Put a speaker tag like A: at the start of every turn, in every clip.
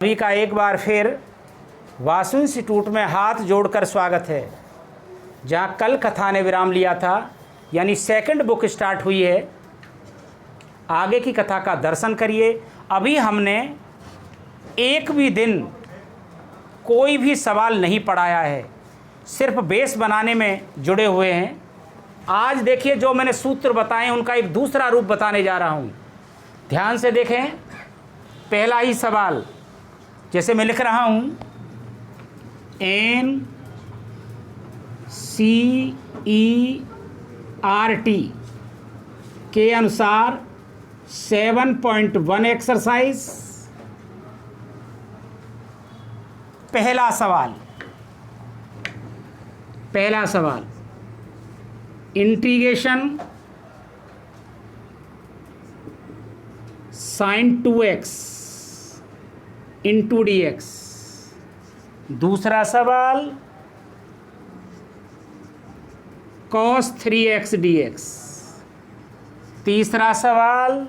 A: सभी का एक बार फिर वासु इंस्टीट्यूट में हाथ जोड़कर स्वागत है। जहाँ कल कथा ने विराम लिया था, यानी सेकंड बुक स्टार्ट हुई है, आगे की कथा का दर्शन करिए। अभी हमने एक भी दिन कोई भी सवाल नहीं पढ़ाया है, सिर्फ बेस बनाने में जुड़े हुए हैं। आज देखिए, जो मैंने सूत्र बताए उनका एक दूसरा रूप बताने जा रहा हूँ। ध्यान से देखें। पहला ही सवाल जैसे मैं लिख रहा हूँ, NCERT के अनुसार 7.1 एक्सरसाइज। पहला सवाल integration sin 2x into dx। दूसरा सवाल cos 3x dx। तीसरा सवाल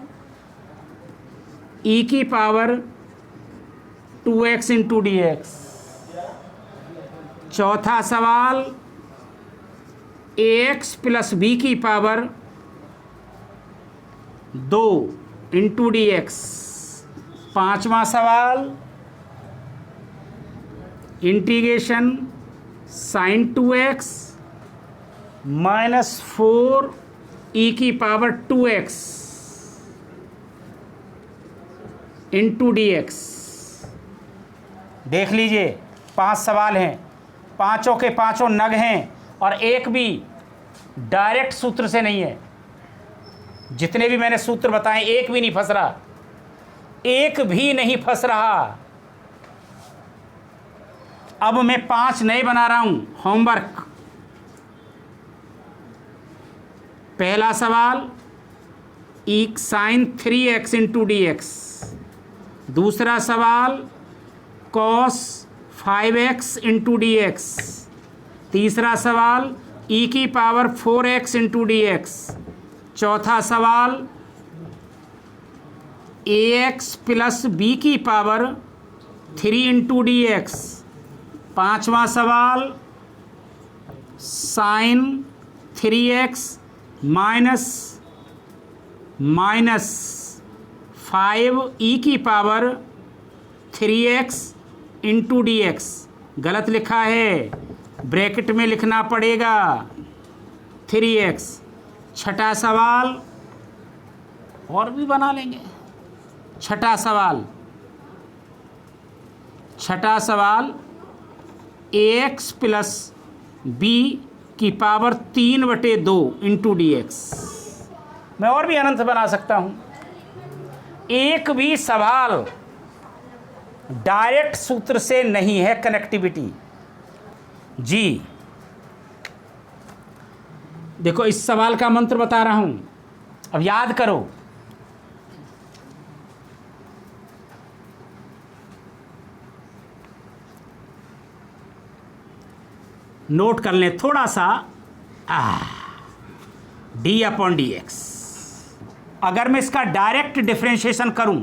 A: e की पावर 2x इंटू dx। चौथा सवाल ax प्लस b की पावर 2 इंटू dx। पांचवा सवाल integration sin 2x minus 4 e की पावर 2x इंटू dx। देख लीजिए, 5 सवाल हैं, पांचों के पांचों नग हैं और एक भी डायरेक्ट सूत्र से नहीं है। जितने भी मैंने सूत्र बताए एक भी नहीं फंस रहा, एक भी नहीं फंस रहा। अब मैं 5 नए बना रहा हूं होमवर्क। पहला सवाल sin 3x इंटू dx। दूसरा सवाल cos 5x इंटू dx। तीसरा सवाल e की पावर 4x इंटू dx। चौथा सवाल ax प्लस b की पावर 3 इंटू dx। पांचवा सवाल sin 3x माइनस 5 e की पावर 3x इंटू dx। गलत लिखा है, ब्रैकेट में लिखना पड़ेगा 3x। छठा सवाल और भी बना लेंगे। छठा सवाल ax प्लस b की पावर 3/2 इंटू dx। मैं और भी अनंत बना सकता हूं। एक भी सवाल डायरेक्ट सूत्र से नहीं है, कनेक्टिविटी जी। देखो, इस सवाल का मंत्र बता रहा हूं, अब याद करो। नोट कर लें थोड़ा सा। d/dx। अगर मैं इसका डायरेक्ट डिफरेंशिएशन करूं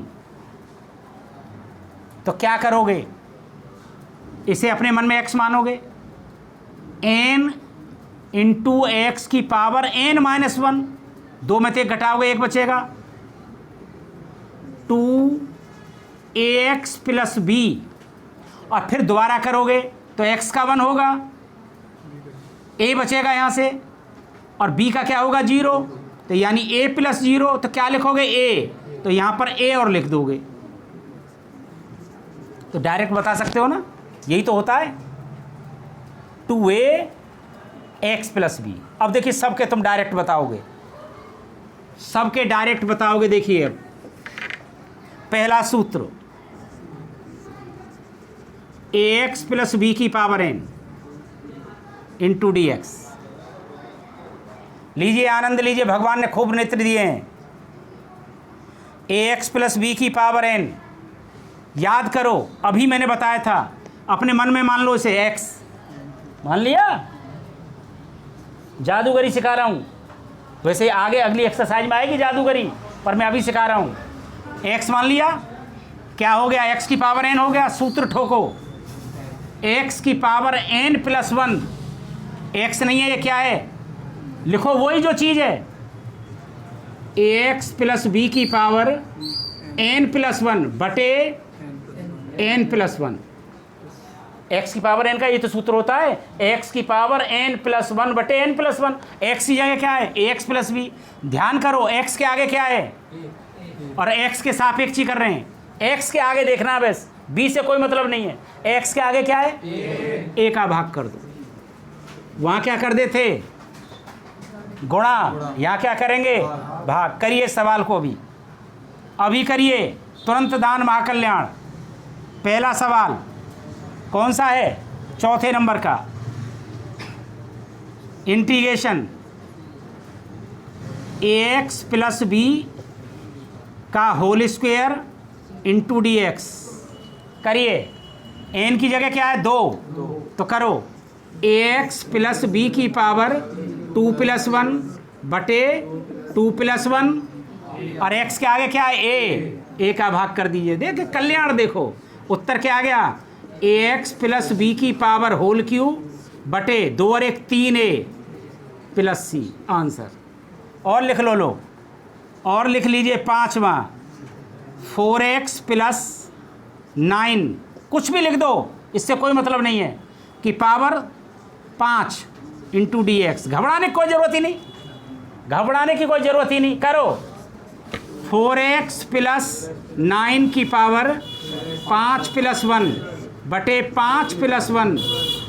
A: तो क्या करोगे? इसे अपने मन में x मानोगे, n इंटू एक्स की पावर n माइनस 1। 2 में से 1 घटाओगे, 1 बचेगा। 2ax प्लस b, और फिर दोबारा करोगे तो x का 1 होगा, a बचेगा यहाँ से, और b का क्या होगा 0। तो यानी a प्लस 0, तो क्या लिखोगे a, तो यहाँ पर a और लिख दोगे। तो डायरेक्ट बता सकते हो ना, यही तो होता है 2ax प्लस b। अब देखिए, सबके तुम डायरेक्ट बताओगे, सबके डायरेक्ट बताओगे। देखिए, अब पहला सूत्र ax प्लस b की पावर n इंटू dx। लीजिए, आनंद लीजिए, भगवान ने खूब नेत्र दिए हैं। ax प्लस b की पावर n, याद करो, अभी मैंने बताया था, अपने मन में मान लो इसे x। मान लिया? जादूगरी सिखा रहा हूं। वैसे आगे अगली एक्सरसाइज में आएगी जादूगरी, पर मैं अभी सिखा रहा हूं। x मान लिया, क्या हो गया, x की पावर n हो गया। सूत्र ठोको, x की पावर n प्लस 1, x नहीं है ये क्या है, लिखो वही जो चीज़ है, ax प्लस b की पावर n प्लस 1 बटे n प्लस 1। x की पावर n का ये तो सूत्र होता है, x की पावर n प्लस 1 बटे n प्लस 1। x की जगह क्या है, ax प्लस b। ध्यान करो x के आगे क्या है, और x के सापेक्ष ही कर रहे हैं, x के आगे देखना बस, b से कोई मतलब नहीं है। x के आगे क्या है, a का भाग कर दो। वहाँ क्या कर देते, गुणा, यहाँ क्या करेंगे, भाग। करिए सवाल को अभी करिए, तुरंत दान महाकल्याण। पहला सवाल कौन सा है, चौथे नंबर का, इंटीग्रेशन ax प्लस b का whole square into d x. करिए, n की जगह क्या है 2, तो करो ax प्लस b की पावर 2 प्लस 1 बटे 2 प्लस 1, और x के आगे क्या है, a का भाग कर दीजिए। देखिए कल्याण, देखो उत्तर क्या आ गया, ax प्लस b की पावर होल क्यूब बटे 2 और 1 3a प्लस c, आंसर। और लिख लो, और लिख लीजिए पांचवा, 4x प्लस 9, कुछ भी लिख दो, इससे कोई मतलब नहीं है, कि पावर 5 इंटू डी एक्स। घबराने की कोई ज़रूरत ही नहीं, घबराने की कोई ज़रूरत ही नहीं। करो 4x प्लस 9 की पावर 5 प्लस 1 बटे 5 प्लस 1,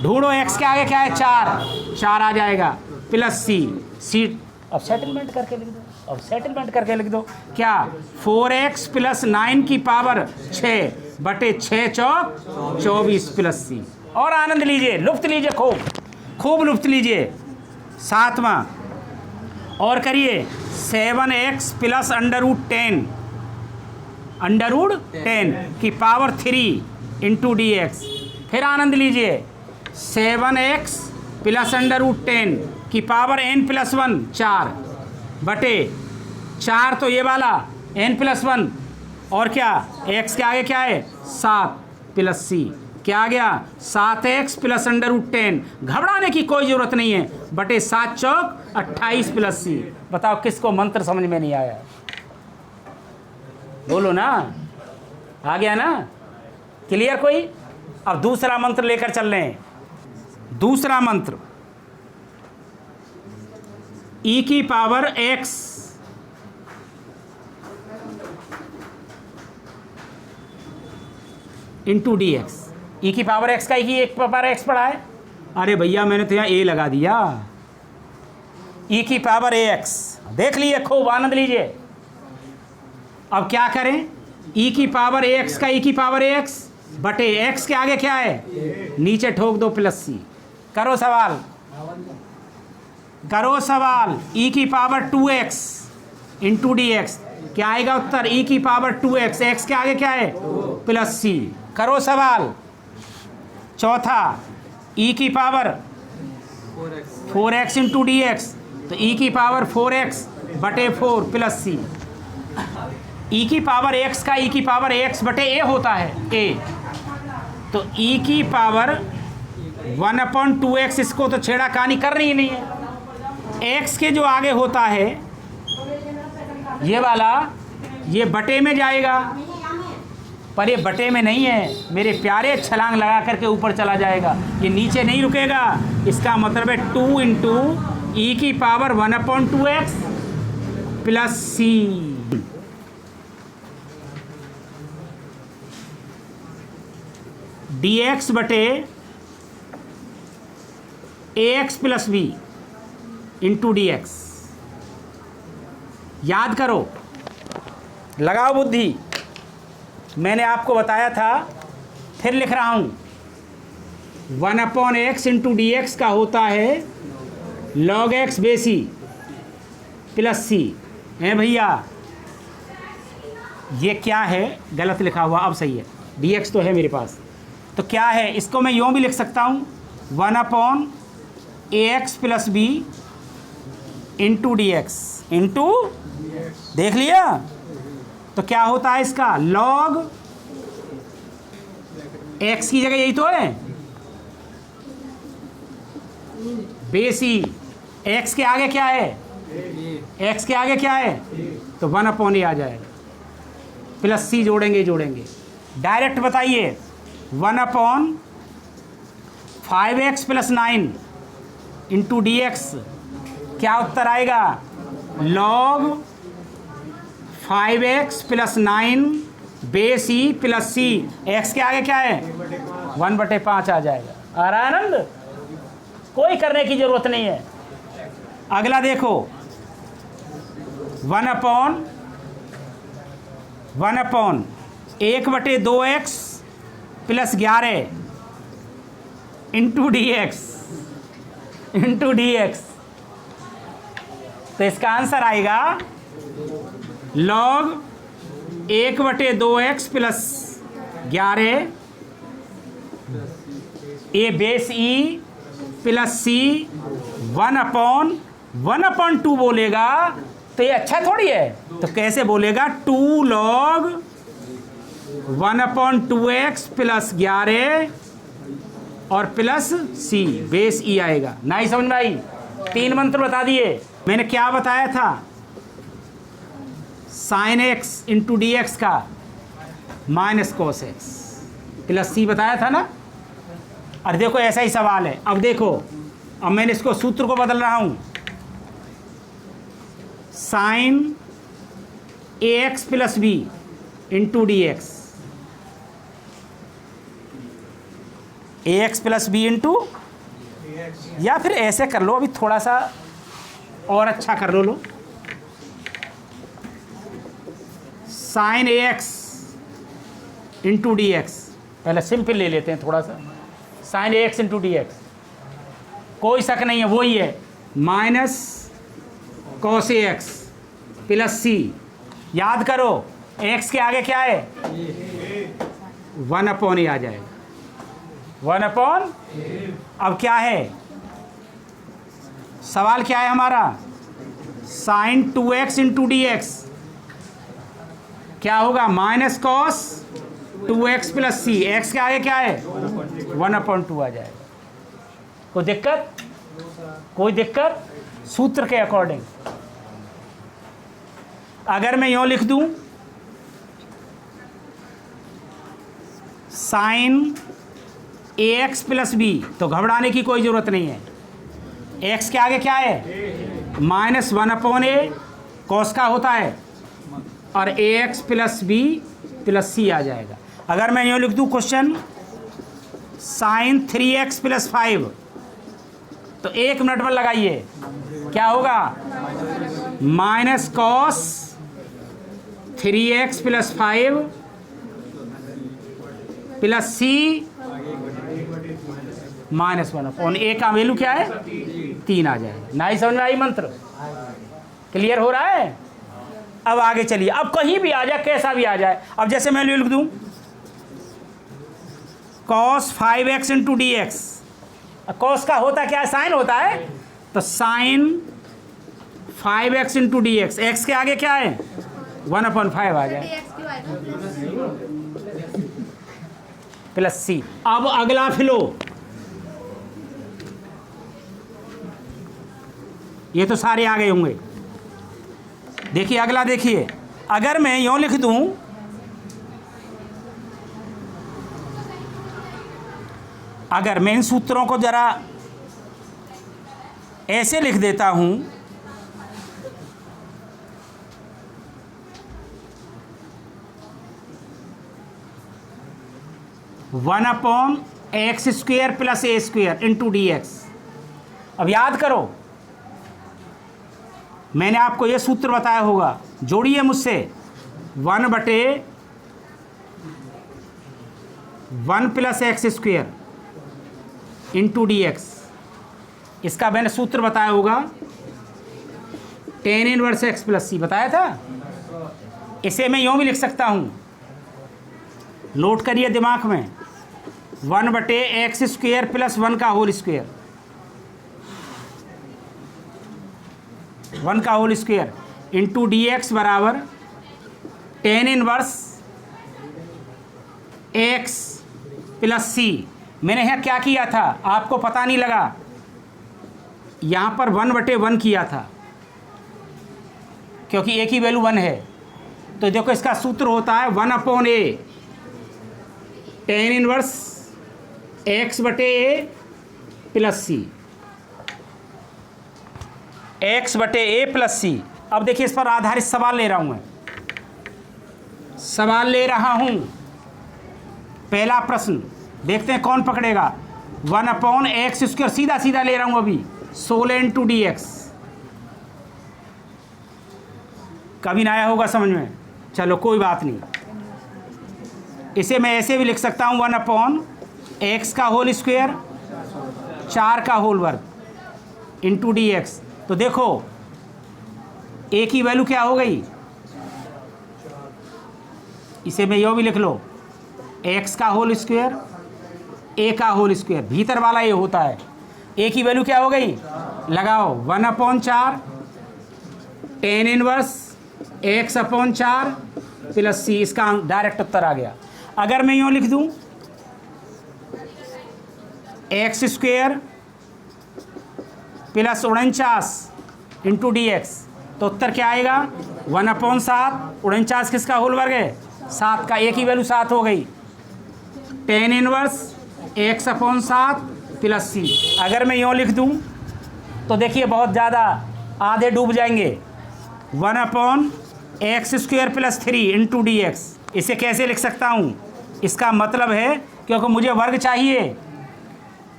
A: ढूंढो x के आगे क्या है, 4 आ जाएगा, प्लस c। अब सेटलमेंट करके लिख दो, सेटलमेंट करके लिख दो क्या, 4x प्लस 9 की पावर 6 बटे 6 चौक 24 प्लस c। और आनंद लीजिए, लुफ्त लीजिए, खूब लुफ्त लीजिए। सातवां और करिए, 7x प्लस अंडर रूट 10 की पावर 3 इंटू डी एक्स। फिर आनंद लीजिए, 7x प्लस अंडर रूट 10 की पावर n प्लस 1 4 बटे 4, तो ये वाला n प्लस 1, और क्या x के आगे क्या है 7 प्लस c, क्या आ गया 7x प्लस अंडर रूट 10। घबराने की कोई ज़रूरत नहीं है, बटे 7 चौक 28 प्लस c। बताओ किसको मंत्र समझ में नहीं आया, बोलो ना, आ गया ना, क्लियर कोई। अब दूसरा मंत्र लेकर चल रहे हैं। दूसरा मंत्र, e की power x into d x. E की पावर x का e की पावर x पढ़ा है, अरे भैया मैंने तो यहाँ a लगा दिया। e की पावर ax, देख लीजिए, खूब आनंद लीजिए। अब क्या करें, e की पावर ax का e की पावर ax बटे x के आगे क्या है, नीचे ठोक दो प्लस c। करो सवाल, e की power 2x into d x, क्या आएगा उत्तर, e की पावर 2x, x के आगे क्या है प्लस c। करो सवाल चौथा, e की power 4x into d x, तो e की पावर 4x बटे 4 प्लस c। e की पावर x का e की पावर x बटे a होता है, a, तो e की पावर 1/2x, इसको तो छेड़ाखानी करनी ही नहीं है। x के जो आगे होता है ये वाला, ये बटे में जाएगा, पर ये बटे में नहीं है मेरे प्यारे, छलांग लगा करके ऊपर चला जाएगा, ये नीचे नहीं रुकेगा। इसका मतलब है 2 इंटू ई की power 1/2x plus c। dx बटे ax plus b into d x. याद करो, लगाओ बुद्धि, मैंने आपको बताया था, फिर लिख रहा हूँ, 1/x इंटू डी एक्स का होता है log x बेसी प्लस c। है भैया, ये क्या है, गलत लिखा हुआ, अब सही है, dx तो है मेरे पास, तो क्या है, इसको मैं यूँ भी लिख सकता हूँ, 1/ax plus b into d x into, देख लिया, तो क्या होता है इसका log एक्स की जगह यही तो है, बेस ई। एक्स के आगे क्या है, एक्स के आगे क्या है, तो 1/a आ जाएगा, प्लस सी जोड़ेंगे जोड़ेंगे डायरेक्ट। बताइए 1/5x + 9 इंटू डी एक्स, क्या उत्तर आएगा, log 5x + 9 base e plus c. X के आगे क्या है, 1/5 आ जाएगा। आ रहा है आनंद, कोई करने की जरूरत नहीं है। अगला देखो 1/1/2x + 11 इंटू डी एक्स। तो इसका आंसर आएगा log 1/2x + 11 ए बेस ई प्लस सी 1/1/2 बोलेगा तो ये अच्छा थोड़ी है, तो कैसे बोलेगा 2 log 1/2x + 11 और प्लस सी बेस ई आएगा। नहीं समझ में आई? 3 मंत्र बता दिए। मैंने क्या बताया था, sin x into d x का माइनस cos x प्लस सी बताया था ना। और देखो ऐसा ही सवाल है। अब देखो, अब मैंने इसको सूत्र को बदल रहा हूं, sin ax + b into d x, ax + b into, या फिर ऐसे कर लो, अभी थोड़ा सा और अच्छा कर लो sin ax into d x. पहले सिंपल ले लेते हैं थोड़ा सा, sin ax into d x, कोई शक नहीं है वही है, माइनस cos ax प्लस सी। याद करो x के आगे क्या है, 1/a आ जाएगा, 1/। अब क्या है सवाल, क्या है हमारा, sin 2x into d x क्या होगा, minus cos 2x plus c. X के आगे क्या है, 1/2 आ जाएगा। कोई दिक्कत, कोई दिक्कत? सूत्र के अकॉर्डिंग अगर मैं यूँ लिख दूं, sin ax + b, तो घबराने की कोई ज़रूरत नहीं है। x के आगे क्या है, माइनस 1/a, cos का होता है, और ax + b प्लस सी आ जाएगा। अगर मैं यूँ लिख दूं क्वेश्चन, sin 3x + 5, तो 1 मिनट पर लगाइए, क्या होगा, माइनस cos 3x + 5 प्लस सी -1/a का वैल्यू क्या है, 3 आ जाएगा। नहीं समझ में आई मंत्र? क्लियर हो रहा है? अब आगे चलिए, अब कहीं भी आ जाए, कैसा भी आ जाए। अब जैसे मैं लिख दूं cos 5x into d x, cos का होता क्या है, साइन होता है, तो sin 5x into d x, x के आगे क्या है, 1/5 आ जाए, प्लस सी। अब अगला फिलो, ये तो सारे आ गए होंगे। देखिए अगला, देखिए अगर मैं यूँ लिख दूं, अगर मैं इन सूत्रों को जरा ऐसे लिख देता हूं, one upon x² + a² into d x. अब याद करो, मैंने आपको ये सूत्र बताया होगा, जोड़िए मुझसे, 1/1 + x² इंटू डी एक्स। इसका मैंने सूत्र बताया होगा, tan 1 x + c बताया था। इसे मैं यूँ भी लिख सकता हूँ, नोट करिए दिमाग में, 1/x² + 1 का होल स्क्वायर, 1 का whole square into d x बराबर tan 1 x प्लस सी। मैंने यहाँ क्या किया था आपको पता नहीं लगा, यहाँ पर 1/1 किया था क्योंकि ए की वैल्यू 1 है। तो देखो इसका सूत्र होता है 1/a tan inverse x/a plus c, x/a plus c. अब देखिए इस पर आधारित सवाल ले रहा हूं मैं, सवाल ले रहा हूं। पहला प्रश्न देखते हैं कौन पकड़ेगा। 1/x², सीधा सीधा ले रहा हूं अभी, 16 × dx। कभी ना आया होगा समझ में, चलो कोई बात नहीं। इसे मैं ऐसे भी लिख सकता हूं 1/x² 4 का होल वर्ग इंटू dx। तो देखो a की वैल्यू क्या हो गई, इसे मैं यो भी लिख लो x का होल स्क्वायर a का होल स्क्वायर, भीतर वाला ये होता है। a की वैल्यू क्या हो गई, लगाओ 1/4 tan इनवर्स x/4 प्लस सी। इसका डायरेक्ट उत्तर आ गया। अगर मैं यूँ लिख दूं x² प्लस 49 इंटू dx, तो उत्तर क्या आएगा 1/7। 49 किसका होल वर्ग है, 7 का। a की वैल्यू 7 हो गई। tan इनवर्स x/7 प्लस सी। अगर मैं यूँ लिख दूं तो देखिए बहुत ज़्यादा आधे डूब जाएंगे। 1/x² plus 3 into dx। इसे कैसे लिख सकता हूँ, इसका मतलब है क्योंकि मुझे वर्ग चाहिए।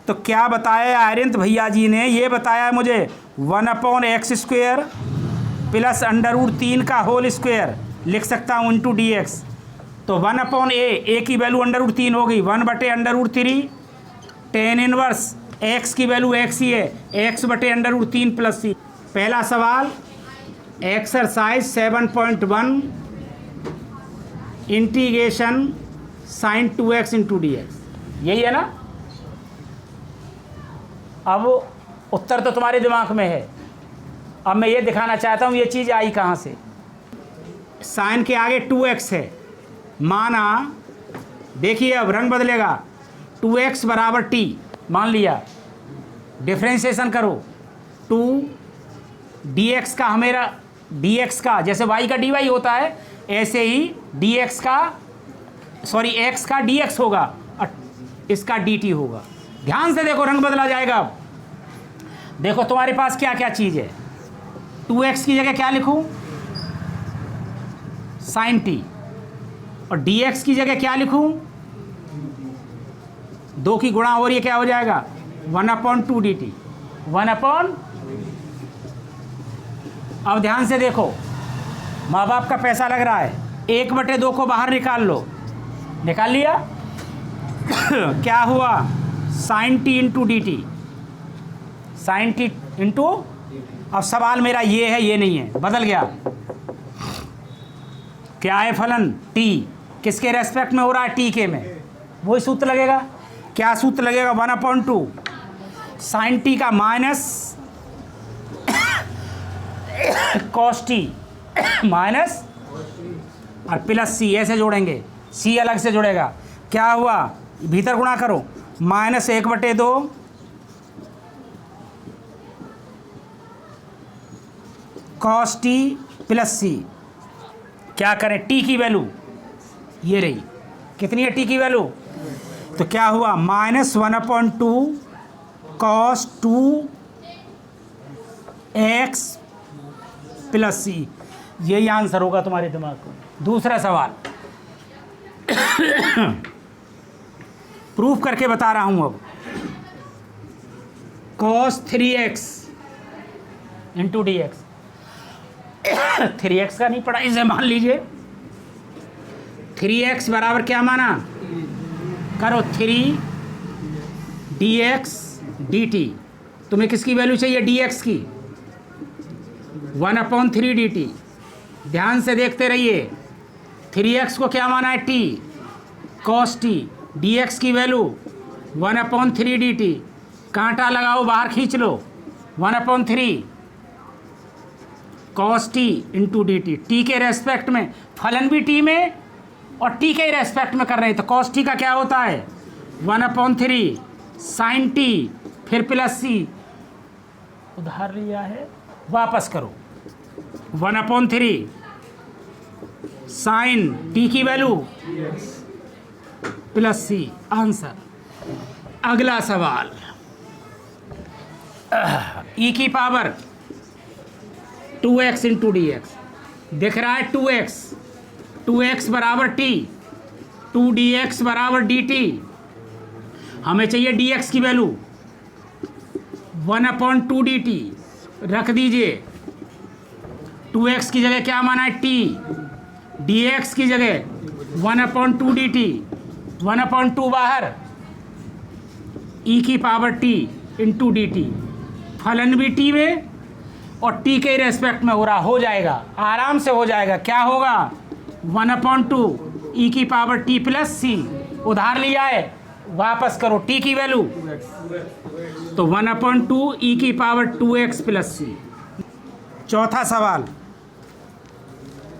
A: तो क्या बताया आर्यंत भैया जी ने, ये बताया मुझे 1/x² प्लस √3 का होल स्क्वायर लिख सकता हूँ इंटू dx। तो 1/a की वैल्यू √3 हो गई, 1/√3 tan इनवर्स x की वैल्यू x ही है, x/√3 प्लस सी। पहला सवाल exercise 7.1 integration sin 2x into dx, यही है ना। अब उत्तर तो तुम्हारे दिमाग में है। अब मैं ये दिखाना चाहता हूँ ये चीज़ आई कहाँ से। साइन के आगे 2x है, माना देखिए अब रंग बदलेगा, 2x बराबर t मान लिया। डिफ्रेंशिएशन करो, 2 dx का, हमेरा dx का जैसे y का dy होता है ऐसे ही dx का, सॉरी x का dx होगा और इसका dt होगा। ध्यान से देखो रंग बदला जाएगा। अब देखो तुम्हारे पास क्या क्या चीज़ है। 2x की जगह क्या लिखूं, sin t, और dx की जगह क्या लिखूं, 2 की गुणा और ये क्या हो जाएगा 1/2 dt 1/। अब ध्यान से देखो, माँ बाप का पैसा लग रहा है, 1/2 को बाहर निकाल लो, निकाल लिया क्या हुआ sin t into dt, sin t into. अब सवाल मेरा ये है, ये नहीं है, बदल गया। क्या है फलन t किसके रेस्पेक्ट में हो रहा है, t के में, वही सूत्र लगेगा। क्या सूत्र लगेगा 1/2 sin t का माइनस cos t माइनस और प्लस सी, ऐसे जोड़ेंगे, सी अलग से जुड़ेगा। क्या हुआ, भीतर गुणा करो, -1/2 cos t प्लस सी। क्या करें, t की वैल्यू ये रही, कितनी है t की वैल्यू, तो क्या हुआ -1/2 cos 2x प्लस सी। यही आंसर होगा तुम्हारे दिमाग को। दूसरा सवाल प्रूफ करके बता रहा हूं। अब cos 3x into dx, 3x का नहीं पड़ा, इसे मान लीजिए 3x बराबर क्या माना, करो 3 dx dt। तुम्हें किसकी वैल्यू चाहिए, dx की, 1/3 dt। ध्यान से देखते रहिए, 3x को क्या माना है, t cos t, dx की वैल्यू 1/3 dt। कांटा लगाओ, बाहर खींच लो, 1/3 cos t into dt। t के रेस्पेक्ट में, फलन भी t में और t के रेस्पेक्ट में कर रहे हैं, तो cos t का क्या होता है 1/3 साइन टी, फिर प्लस सी, उधार लिया है, वापस करो। 1/3 साइन टी की वैल्यू प्लस सी, आंसर। अगला सवाल, ई की power 2x into d x, दिख रहा है 2x बराबर टी, 2dx बराबर dt। हमें चाहिए dx की वैल्यू 1/2 dt, रख दीजिए। 2x की जगह क्या माना है t, dx की जगह 1/2 dt, 1/2 बाहर, e की पावर t इंटू dt, फलन भी t में और t के रेस्पेक्ट में हो रहा, हो जाएगा, आराम से हो जाएगा। क्या होगा? 1/2 e की पावर t प्लस सी, उधार लिया है, वापस करो t की वैल्यू, तो 1/2 e की पावर 2x प्लस सी। चौथा सवाल,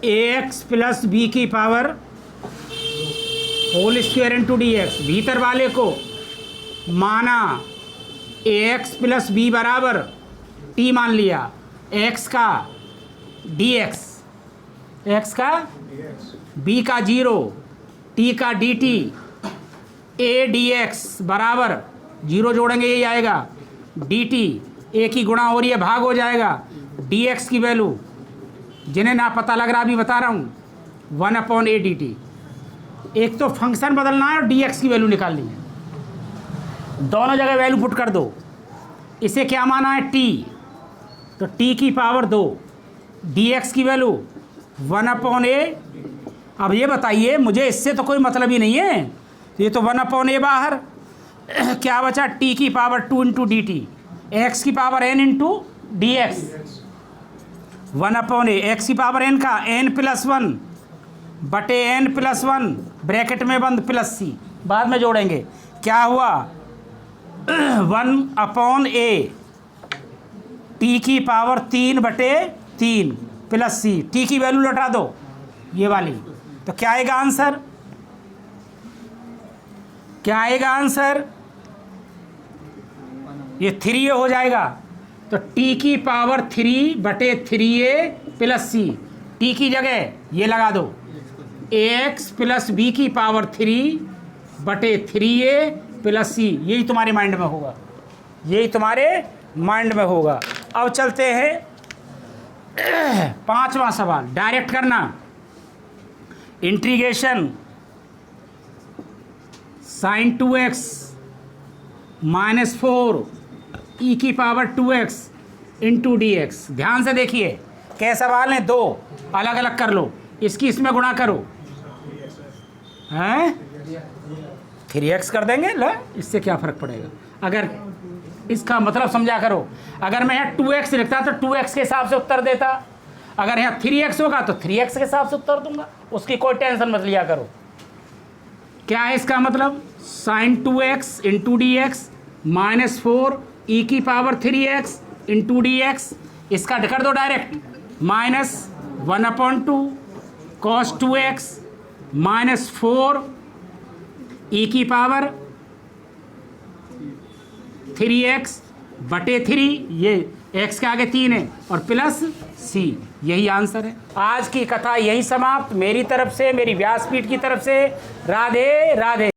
A: ax प्लस b की power whole square into d x, भीतर वाले को माना ax प्लस b बराबर t मान लिया, x का dx, x का b का 0, t का dt, a dx बराबर 0 जोड़ेंगे यही आएगा, dt a की गुणा हो रही है, भाग हो जाएगा, dx की वैल्यू जिन्हें ना पता लग रहा अभी बता रहा हूँ 1/a dt। एक तो फंक्शन बदलना है और dx की वैल्यू निकालनी है, दोनों जगह वैल्यू पुट कर दो। इसे क्या माना है t, तो t की पावर 2, dx की वैल्यू 1/a। अब ये बताइए, मुझे इससे तो कोई मतलब ही नहीं है, ये तो 1/a बाहर, क्या बचा? t की power 2 into d t, x की power n into d x, 1/a, x की पावर n का n प्लस 1 बटे n प्लस 1 ब्रैकेट में बंद प्लस सी, बाद में जोड़ेंगे। क्या हुआ? 1/a, t की पावर 3/3 प्लस सी, t की वैल्यू लौटा दो ये वाली, तो क्या आएगा आंसर? क्या आएगा आंसर? ये 3a हो जाएगा, तो t की पावर 3/3a प्लस सी, t की जगह ये लगा दो, ax प्लस b की पावर 3/3a प्लस सी, यही तुम्हारे माइंड में होगा, यही तुम्हारे माइंड में होगा। अब चलते हैं पांचवा सवाल, डायरेक्ट करना, इंटीग्रेशन साइन 2x -4 e की power 2x into d x. ध्यान से देखिए, क्या सवाल है, दो अलग अलग कर लो, इसकी इसमें गुणा करो, हैं 3x कर देंगे, ला इससे क्या फ़र्क पड़ेगा? अगर इसका मतलब समझा करो, अगर मैं यहाँ 2x लिखता तो 2x के हिसाब से उत्तर देता, अगर यहाँ 3x होगा तो 3x के हिसाब से उत्तर दूंगा, उसकी कोई टेंशन मत लिया करो। क्या है इसका मतलब? Sine 2x into d x -4 e की power 3x into d x, इसका कर दो डायरेक्ट, -1/2 cos 2x -4 e की पावर 3x बटे 3, ये x के आगे 3 है, और प्लस c, यही आंसर है। आज की कथा यही समाप्त। मेरी तरफ से, मेरी व्यासपीठ की तरफ से राधे राधे।